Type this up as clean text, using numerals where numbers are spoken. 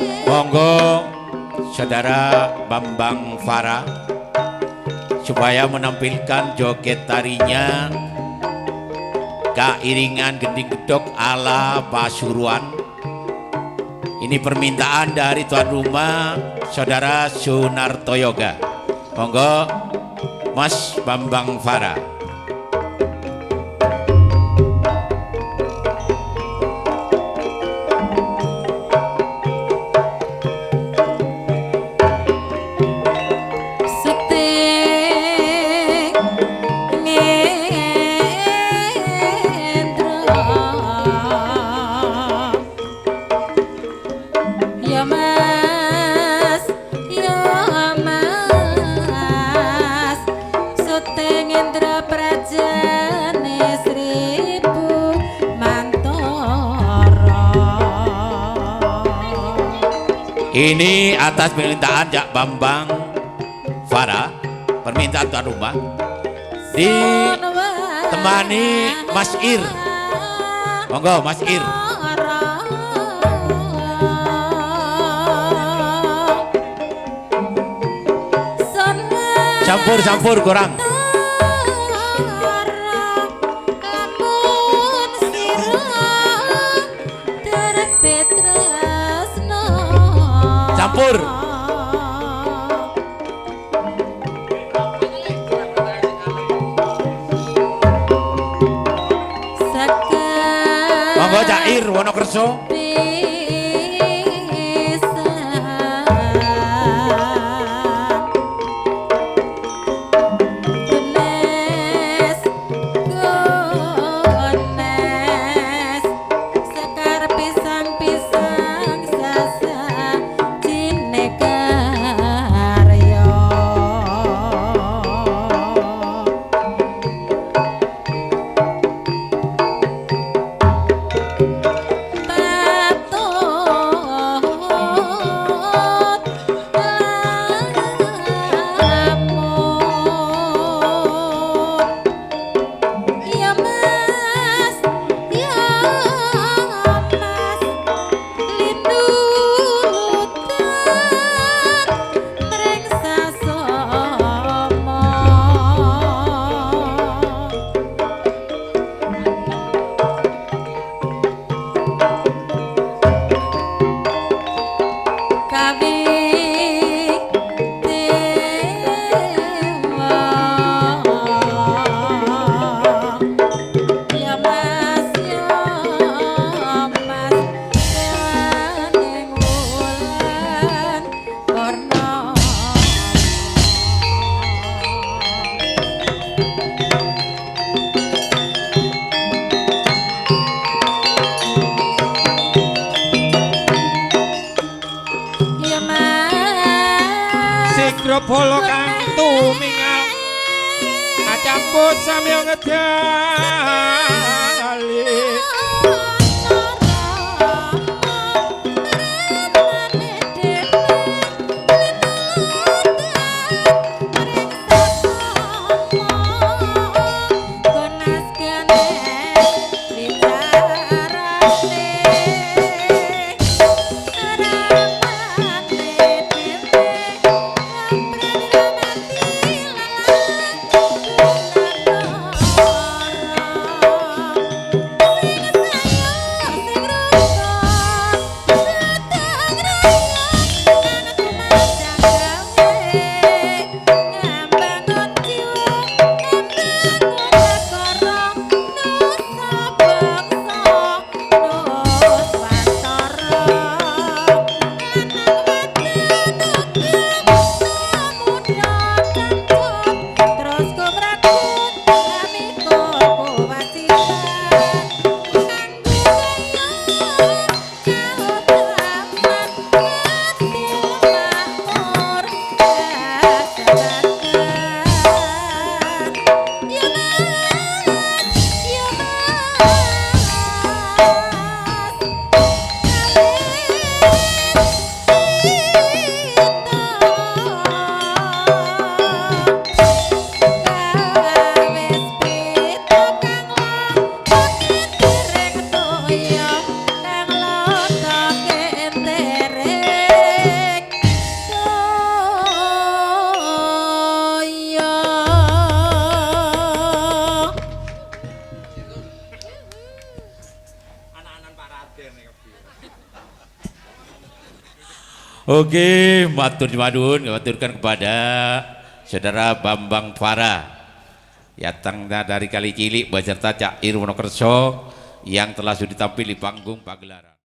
Monggo Saudara Bambang Farah supaya menampilkan joget tarinya keiringan gending gedok ala Pasuruan. Ini permintaan dari tuan rumah Saudara Sunarto Yoga. Monggo Mas Bambang Farah. Ini atas permintaan Jak Bambang Farah, permintaan tuan rumah ditemani Mas Ir. Monggo Mas Ir. Campur kurang. Campur. Monggo Cair Wonokerso. Polo kang tumingal acampur samya ngedali Oke, matur madun, maturkan kepada saudara Bambang Fara yatangnya dari Kali Cilik beserta Cak Ir Wonokerso yang telah sudah tampil di panggung pagelaran.